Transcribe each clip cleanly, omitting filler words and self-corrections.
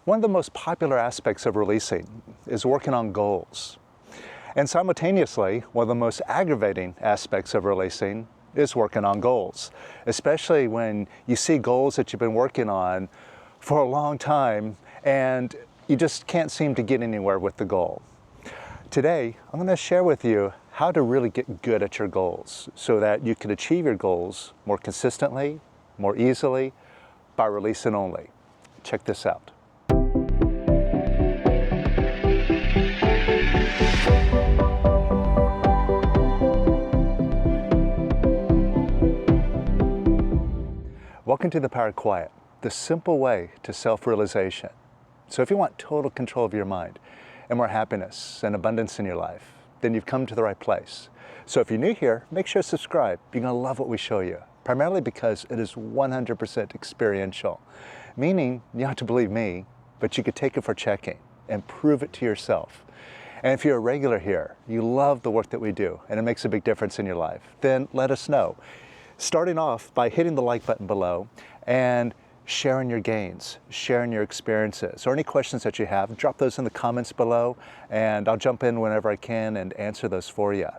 One of the most popular aspects of releasing is working on goals. And simultaneously, one of the most aggravating aspects of releasing is working on goals, especially when you see goals that you've been working on for a long time and you just can't seem to get anywhere with the goal. Today, I'm going to share with you how to really get good at your goals so that you can achieve your goals more consistently, more easily, by releasing only. Check this out. Welcome to the Power of Quiet, the simple way to self-realization. So if you want total control of your mind and more happiness and abundance in your life, then you've come to the right place. So if you're new here, make sure to subscribe. You're going to love what we show you, primarily because it is 100% experiential, meaning you don't have to believe me, but you could take it for checking and prove it to yourself. And if you're a regular here, you love the work that we do, and it makes a big difference in your life, then let us know. Starting off by hitting the like button below and sharing your gains, sharing your experiences, or any questions that you have, drop those in the comments below and I'll jump in whenever I can and answer those for you.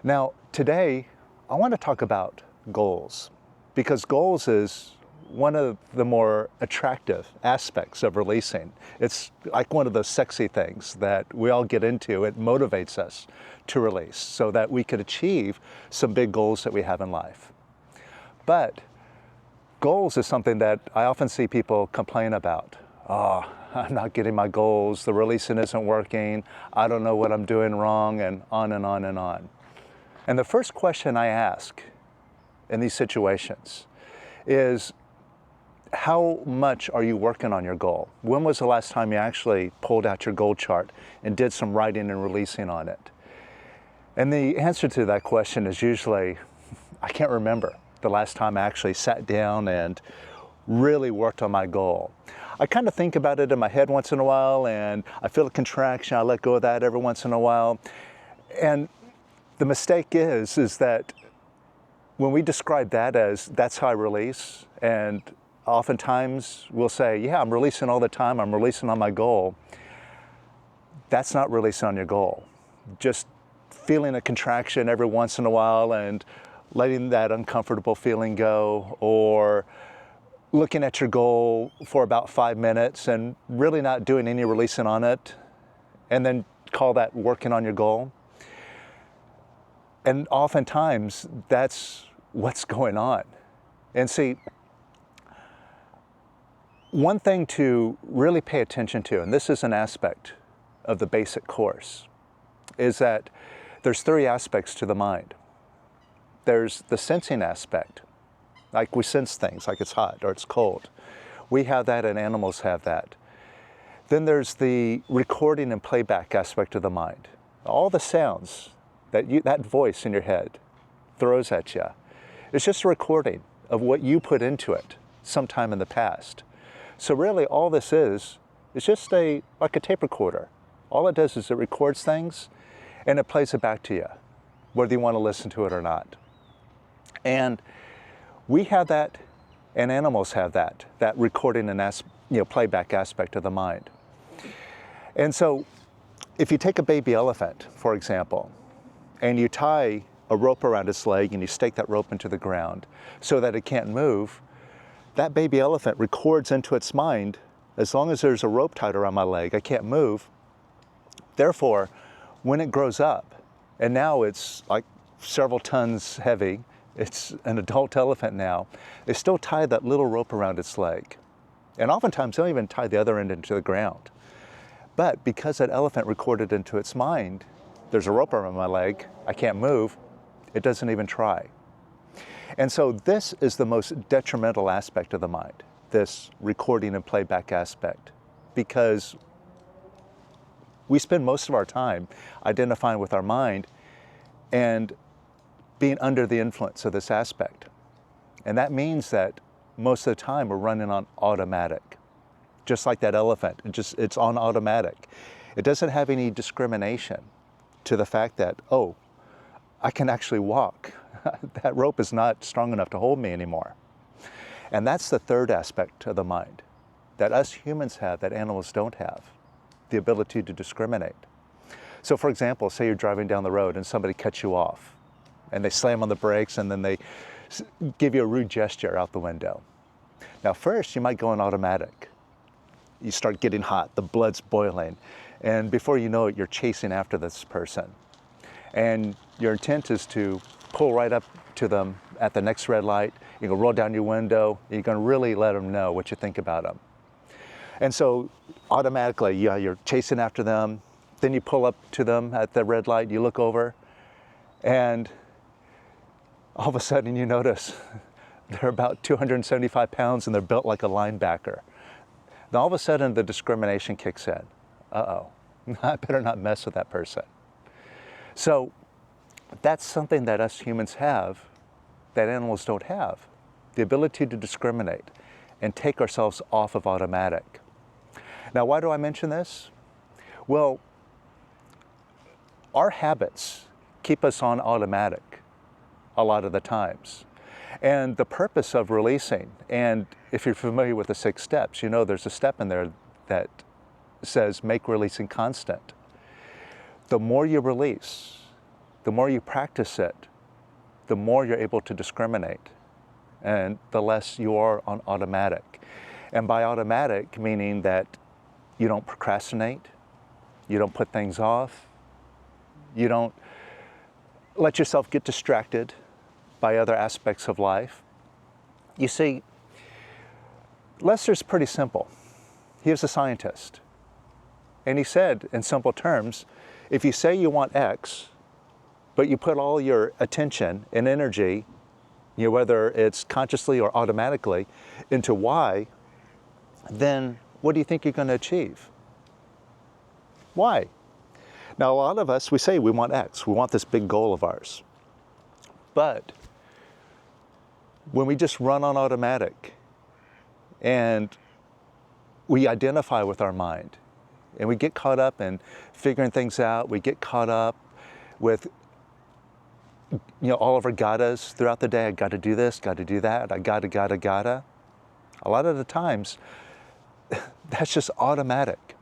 Now, today I want to talk about goals, because goals is one of the more attractive aspects of releasing. It's like one of those sexy things that we all get into. It motivates us to release so that we could achieve some big goals that we have in life. But goals is something that I often see people complain about. Oh, I'm not getting my goals, the releasing isn't working, I don't know what I'm doing wrong, and on and on and on. And the first question I ask in these situations is, how much are you working on your goal? When was the last time you actually pulled out your goal chart and did some writing and releasing on it? And the answer to that question is usually, I can't remember the last time I actually sat down and really worked on my goal. I kind of think about it in my head once in a while, and I feel a contraction, I let go of that every once in a while. And the mistake is that when we describe that as that's how I release, and oftentimes we'll say, yeah, I'm releasing all the time, I'm releasing on my goal. That's not releasing on your goal. Just feeling a contraction every once in a while and letting that uncomfortable feeling go, or looking at your goal for about 5 minutes and really not doing any releasing on it, and then call that working on your goal. And oftentimes that's what's going on. And see, one thing to really pay attention to, and this is an aspect of the basic course, is that there's 3 aspects to the mind. There's the sensing aspect, like we sense things, like it's hot or it's cold. We have that and animals have that. Then there's the recording and playback aspect of the mind. All the sounds that voice in your head throws at you, it's just a recording of what you put into it sometime in the past. So really all this is just like a tape recorder. All it does is it records things and it plays it back to you, whether you want to listen to it or not. And we have that, and animals have that recording and playback aspect of the mind. And so if you take a baby elephant, for example, and you tie a rope around its leg and you stake that rope into the ground so that it can't move, that baby elephant records into its mind, as long as there's a rope tied around my leg, I can't move. Therefore, when it grows up, and now it's like several tons heavy, it's an adult elephant now, they still tie that little rope around its leg. And oftentimes they'll even tie the other end into the ground. But because that elephant recorded into its mind, there's a rope around my leg, I can't move, it doesn't even try. And so this is the most detrimental aspect of the mind, this recording and playback aspect, because we spend most of our time identifying with our mind and being under the influence of this aspect. And that means that most of the time we're running on automatic. Just like that elephant, it's on automatic. It doesn't have any discrimination to the fact that, oh, I can actually walk. That rope is not strong enough to hold me anymore. And that's the third aspect of the mind. that us humans have that animals don't have, the ability to discriminate. So for example, say you're driving down the road and somebody cuts you off and they slam on the brakes and then they give you a rude gesture out the window. Now first you might go in automatic. You start getting hot, the blood's boiling, and before you know it, you're chasing after this person. And your intent is to pull right up to them at the next red light. You're gonna roll down your window. You're gonna really let them know what you think about them. And so automatically, you're chasing after them. Then you pull up to them at the red light. You look over, and all of a sudden you notice they're about 275 pounds and they're built like a linebacker. Then all of a sudden the discrimination kicks in. Uh-oh, I better not mess with that person. So that's something that us humans have that animals don't have, the ability to discriminate and take ourselves off of automatic. Now, why do I mention this? Well, our habits keep us on automatic a lot of the times. And the purpose of releasing, and if you're familiar with the 6 steps, you know there's a step in there that says make releasing constant. The more you release, the more you practice it, the more you're able to discriminate, and the less you are on automatic. And by automatic, meaning that you don't procrastinate, you don't put things off, you don't let yourself get distracted by other aspects of life. You see, Lester's pretty simple. He was a scientist. And he said, in simple terms, if you say you want X, but you put all your attention and energy, whether it's consciously or automatically, into Y, then what do you think you're going to achieve? Y. Now, a lot of us, we say we want X. We want this big goal of ours. But when we just run on automatic and we identify with our mind and we get caught up in figuring things out, we get caught up with all of our gottas throughout the day. I got to do this, got to do that, I gotta. A lot of the times, that's just automatic.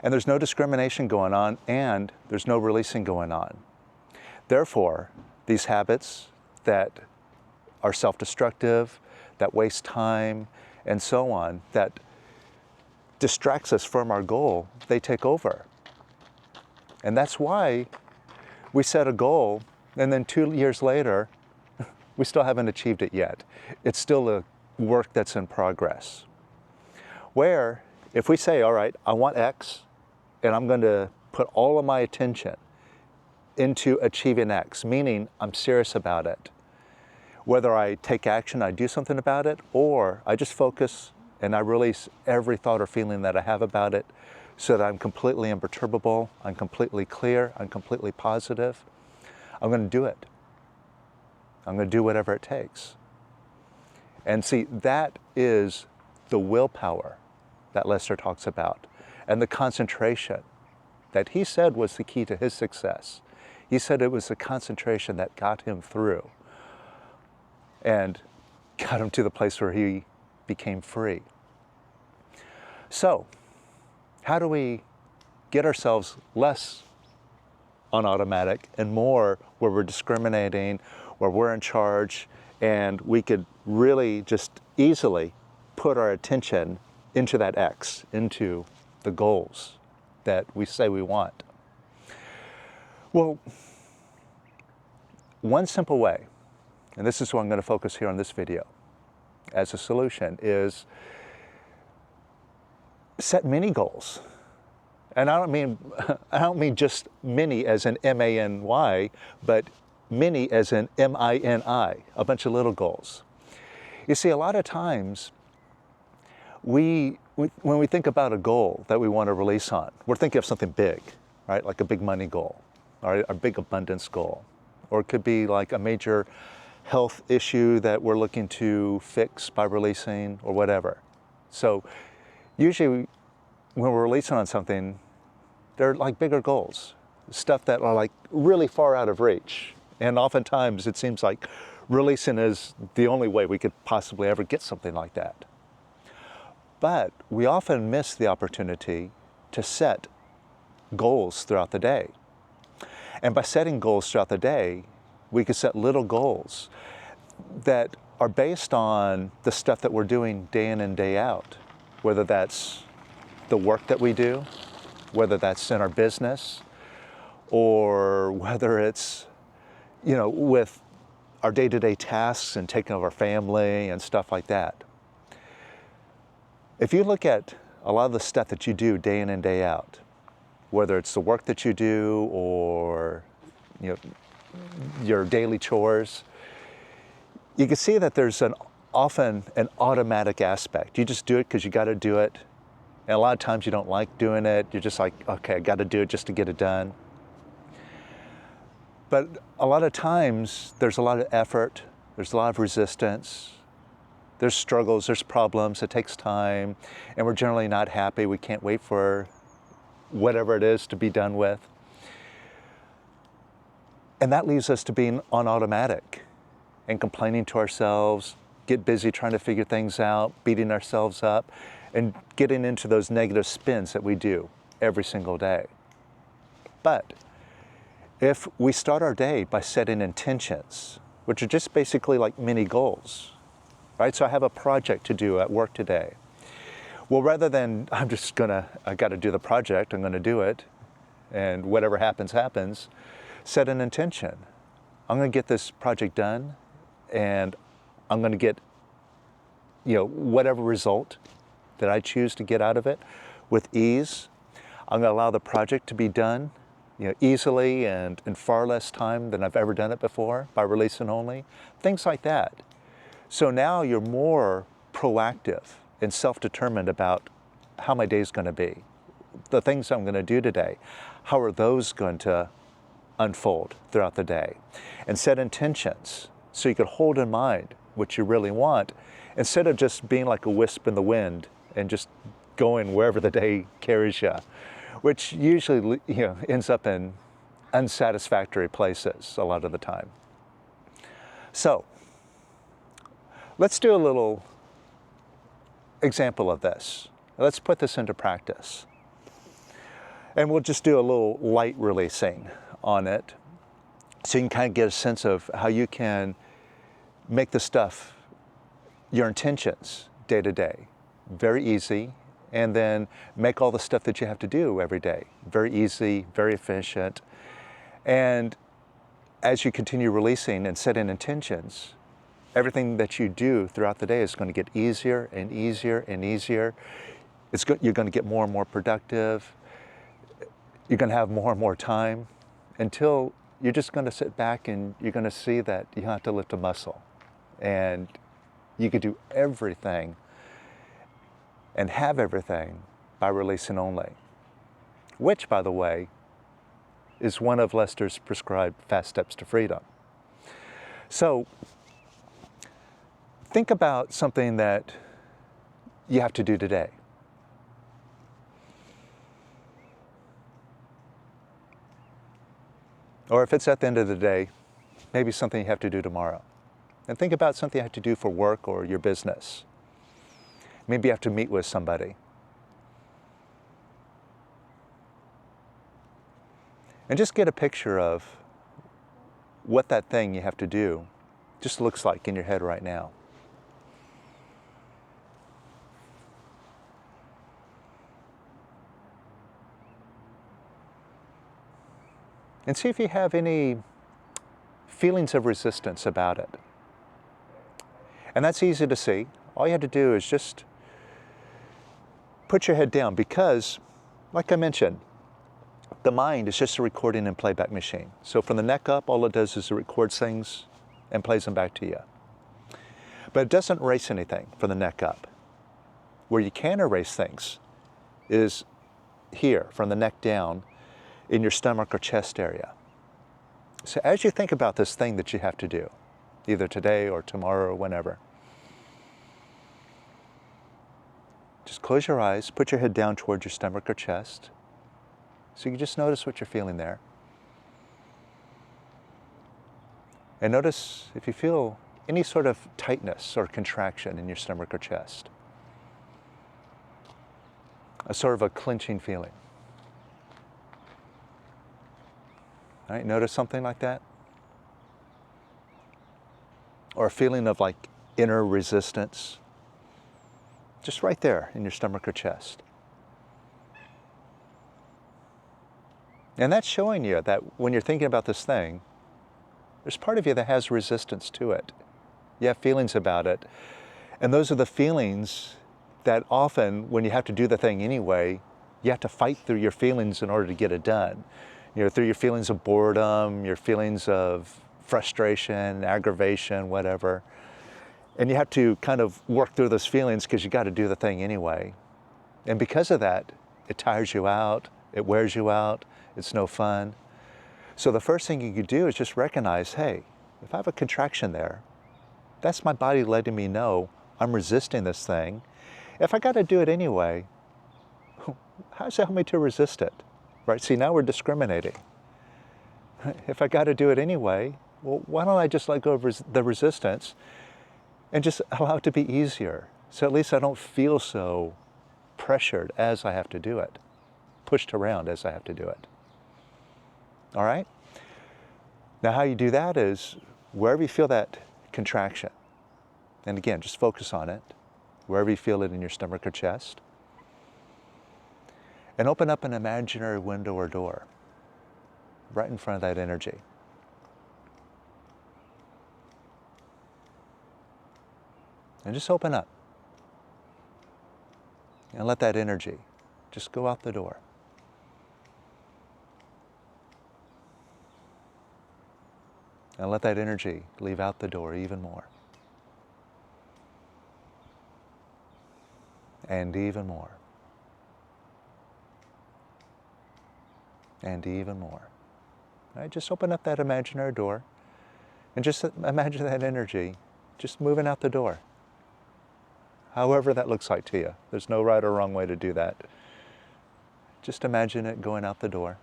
And there's no discrimination going on, and there's no releasing going on. Therefore, these habits that are self-destructive, that waste time, and so on, that distracts us from our goal, they take over. And that's why we set a goal, and then 2 years later, we still haven't achieved it yet. It's still a work that's in progress. Where, if we say, all right, I want X, and I'm going to put all of my attention into achieving X, meaning I'm serious about it. Whether I take action, I do something about it, or I just focus and I release every thought or feeling that I have about it so that I'm completely imperturbable, I'm completely clear, I'm completely positive. I'm going to do it. I'm going to do whatever it takes. And see, that is the willpower that Lester talks about, and the concentration that he said was the key to his success. He said it was the concentration that got him through and got him to the place where he became free. So, how do we get ourselves less on automatic and more where we're discriminating, where we're in charge, and we could really just easily put our attention into that X, into the goals that we say we want? Well, one simple way, and this is what I'm going to focus here on this video as a solution, is set mini goals. And I don't mean just mini as in M-A-N-Y, but mini as in M-I-N-I, a bunch of little goals. You see, a lot of times, when we think about a goal that we want to release on, we're thinking of something big, right? Like a big money goal, or a big abundance goal. Or it could be like a major health issue that we're looking to fix by releasing, or whatever. So usually when we're releasing on something, they're like bigger goals, stuff that are like really far out of reach. And oftentimes it seems like releasing is the only way we could possibly ever get something like that. But we often miss the opportunity to set goals throughout the day. And by setting goals throughout the day, we can set little goals that are based on the stuff that we're doing day in and day out, whether that's the work that we do, whether that's in our business, or whether it's, with our day-to-day tasks and taking care of our family and stuff like that. If you look at a lot of the stuff that you do day in and day out, whether it's the work that you do or your daily chores, you can see that there's often an automatic aspect. You just do it because you got to do it. And a lot of times you don't like doing it. You're just like, okay, I got to do it just to get it done. But a lot of times there's a lot of effort, there's a lot of resistance, there's struggles, there's problems, it takes time, and we're generally not happy. We can't wait for whatever it is to be done with. And that leaves us to being on automatic and complaining to ourselves, get busy trying to figure things out, beating ourselves up, and getting into those negative spins that we do every single day. But if we start our day by setting intentions, which are just basically like mini goals, right? So I have a project to do at work today. Well, rather than I got to do the project, I'm going to do it, and whatever happens, happens, set an intention. I'm going to get this project done, and I'm going to get, whatever result that I choose to get out of it with ease. I'm going to allow the project to be done easily and in far less time than I've ever done it before by release and only, things like that. So now you're more proactive and self-determined about how my day's going to be, the things I'm going to do today, how are those going to unfold throughout the day, and set intentions so you can hold in mind what you really want instead of just being like a wisp in the wind and just going wherever the day carries you, which usually ends up in unsatisfactory places a lot of the time. So let's do a little example of this. Let's put this into practice. And we'll just do a little light releasing on it so you can kind of get a sense of how you can make the stuff, your intentions, day to day, very easy, and then make all the stuff that you have to do every day very easy, very efficient. And as you continue releasing and setting intentions, everything that you do throughout the day is going to get easier and easier and easier. You're going to get more and more productive. You're going to have more and more time until you're just going to sit back and you're going to see that you have to lift a muscle. And you could do everything and have everything by releasing only, which, by the way, is one of Lester's prescribed fast steps to freedom. So think about something that you have to do today. Or if it's at the end of the day, maybe something you have to do tomorrow. And think about something you have to do for work or your business. Maybe you have to meet with somebody. And just get a picture of what that thing you have to do just looks like in your head right now. And see if you have any feelings of resistance about it. And that's easy to see. All you have to do is just put your head down because, like I mentioned, the mind is just a recording and playback machine. So from the neck up, all it does is it records things and plays them back to you. But it doesn't erase anything from the neck up. Where you can erase things is here, from the neck down, in your stomach or chest area. So as you think about this thing that you have to do, either today or tomorrow or whenever, just close your eyes, put your head down towards your stomach or chest, so you can just notice what you're feeling there. And notice if you feel any sort of tightness or contraction in your stomach or chest. a sort of a clenching feeling. All right, notice something like that? Or a feeling of like inner resistance, just right there in your stomach or chest. And that's showing you that when you're thinking about this thing, there's part of you that has resistance to it. You have feelings about it. And those are the feelings that often, when you have to do the thing anyway, you have to fight through your feelings in order to get it done. You know, through your feelings of boredom, your feelings of frustration, aggravation, whatever. And you have to kind of work through those feelings because you got to do the thing anyway. And because of that, it tires you out, it wears you out, it's no fun. So the first thing you could do is just recognize, hey, if I have a contraction there, that's my body letting me know I'm resisting this thing. If I got to do it anyway, how does it help me to resist it? Right? See, now we're discriminating. If I got to do it anyway, well, why don't I just let go of the resistance and just allow it to be easier? So at least I don't feel so pressured as I have to do it, pushed around as I have to do it. All right? Now how you do that is wherever you feel that contraction, and again, just focus on it, wherever you feel it in your stomach or chest, and open up an imaginary window or door right in front of that energy. And just open up and let that energy just go out the door. And let that energy leave out the door even more. And even more. And even more. All right, just open up that imaginary door and just imagine that energy just moving out the door. However that looks like to you. There's no right or wrong way to do that. Just imagine it going out the door.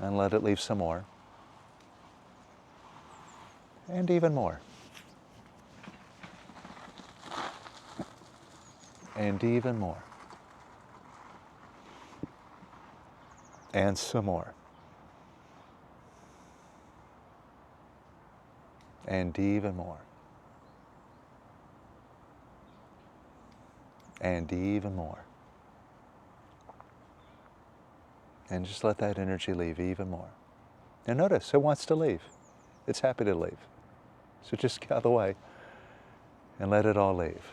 And let it leave some more. And even more. And even more. And some more. And even more. And even more. And just let that energy leave even more. And notice, it wants to leave. It's happy to leave. So just get out of the way and let it all leave.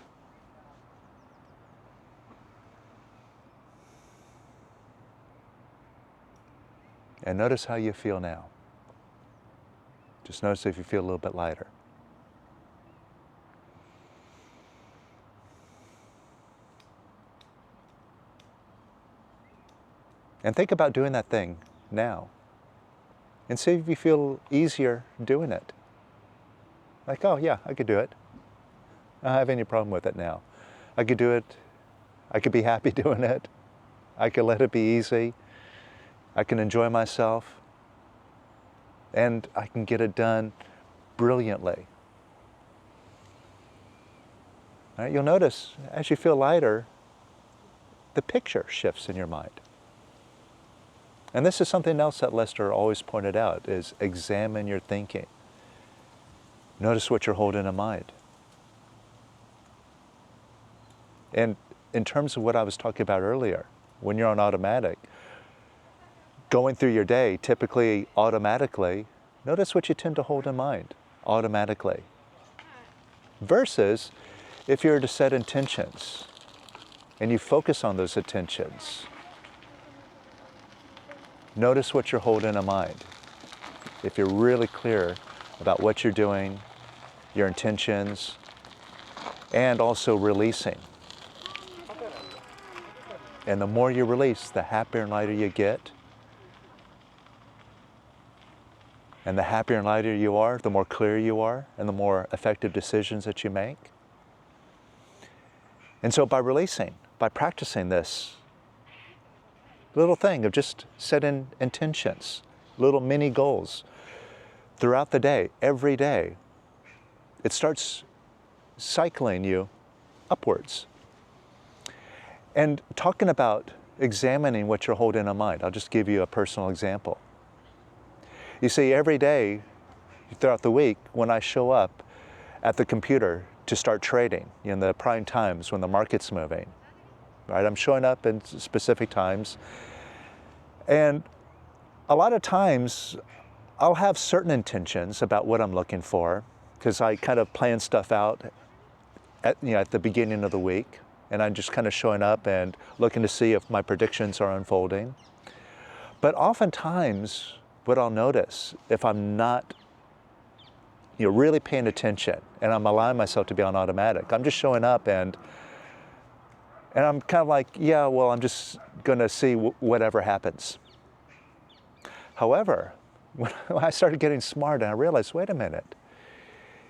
And notice how you feel now. Just notice if you feel a little bit lighter. And think about doing that thing now. And see if you feel easier doing it. Like, oh yeah, I could do it. I don't have any problem with it now. I could do it. I could be happy doing it. I could let it be easy. I can enjoy myself. And I can get it done brilliantly. All right, you'll notice as you feel lighter, the picture shifts in your mind. And this is something else that Lester always pointed out, is examine your thinking. Notice what you're holding in mind. And in terms of what I was talking about earlier, when you're on automatic, going through your day, typically automatically, notice what you tend to hold in mind automatically. Versus if you're to set intentions and you focus on those intentions, notice what you're holding in mind. If you're really clear about what you're doing, your intentions, and also releasing. And the more you release, the happier and lighter you get. And the happier and lighter you are, the more clear you are, and the more effective decisions that you make. And so by releasing, by practicing this little thing of just setting intentions, little mini goals throughout the day, every day, it starts cycling you upwards. And talking about examining what you're holding in mind, I'll just give you a personal example. You see, every day throughout the week, when I show up at the computer to start trading in the prime times when the market's moving, right? I'm showing up in specific times. And a lot of times I'll have certain intentions about what I'm looking for, because I kind of plan stuff out at the beginning of the week. And I'm just kind of showing up and looking to see if my predictions are unfolding. But oftentimes, what I'll notice, if I'm not really paying attention and I'm allowing myself to be on automatic, I'm just showing up and I'm kind of like, yeah, well, I'm just going to see whatever happens. However, when I started getting smart and I realized, wait a minute,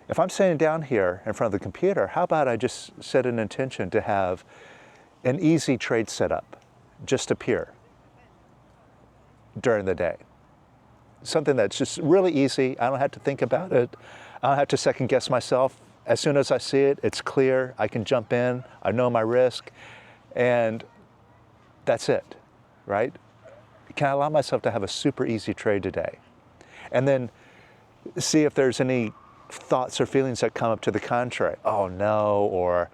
if I'm sitting down here in front of the computer, how about I just set an intention to have an easy trade setup just appear during the day? Something that's just really easy. I don't have to think about it. I don't have to second guess myself. As soon as I see it, it's clear. I can jump in. I know my risk. And that's it, right? Can I allow myself to have a super easy trade today? And then see if there's any thoughts or feelings that come up to the contrary. Oh no, or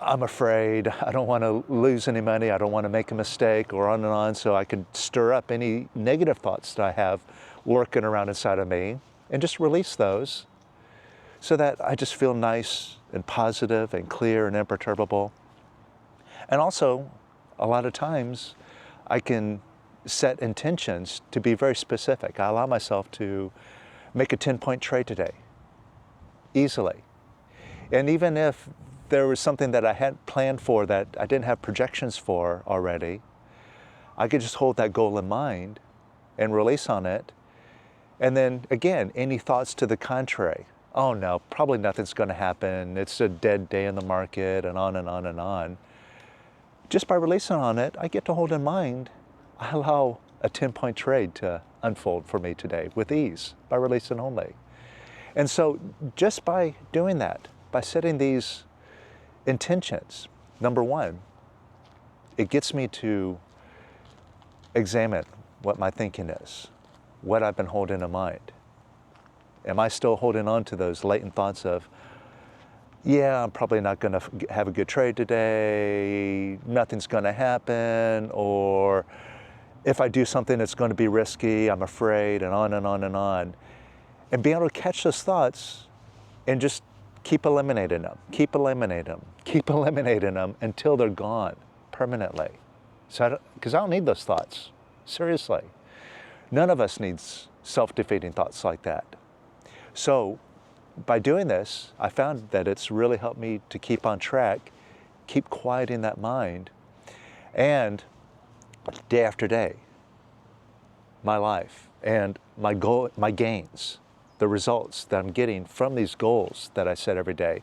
I'm afraid, I don't want to lose any money, I don't want to make a mistake, or on and on. So I can stir up any negative thoughts that I have working around inside of me and just release those so that I just feel nice and positive and clear and imperturbable. And also, a lot of times, I can set intentions to be very specific. I allow myself to make a 10-point trade today, easily. And even if there was something that I hadn't planned for, that I didn't have projections for already, I could just hold that goal in mind and release on it. And then again, any thoughts to the contrary. Oh no, probably nothing's going to happen. It's a dead day in the market, and on and on and on. Just by releasing on it, I get to hold in mind, I allow a 10-point trade to unfold for me today with ease by releasing only. And so just by doing that, by setting these intentions, number one, it gets me to examine what my thinking is, what I've been holding in mind. Am I still holding on to those latent thoughts of, yeah, I'm probably not going to have a good trade today, nothing's going to happen, or if I do something, it's going to be risky, I'm afraid, and on and on and on. And being able to catch those thoughts and just keep eliminating them, keep eliminating them, keep eliminating them until they're gone permanently. So, because I don't need those thoughts, seriously. None of us needs self-defeating thoughts like that. So by doing this, I found that it's really helped me to keep on track, keep quieting that mind, and day after day, my life and my goal, my gains, the results that I'm getting from these goals that I set every day,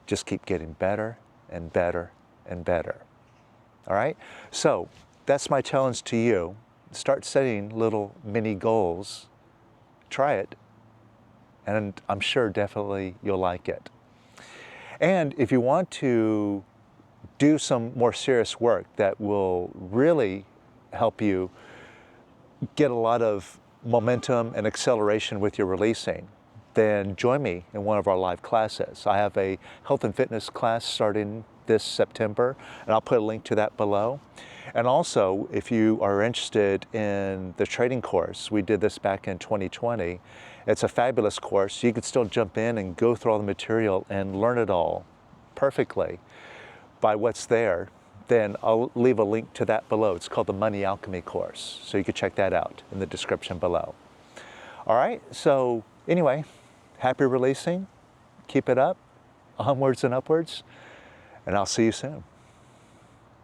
just keep getting better and better and better. All right? So that's my challenge to you. Start setting little mini goals. Try it. And I'm sure definitely you'll like it. And if you want to do some more serious work that will really help you get a lot of momentum and acceleration with your releasing, then join me in one of our live classes. I have a health and fitness class starting this September, and I'll put a link to that below. And also, if you are interested in the trading course, we did this back in 2020. It's a fabulous course. You could still jump in and go through all the material and learn it all perfectly by what's there. Then I'll leave a link to that below. It's called the Money Alchemy course. So you can check that out in the description below. All right, so anyway, happy releasing. Keep it up, onwards and upwards, and I'll see you soon.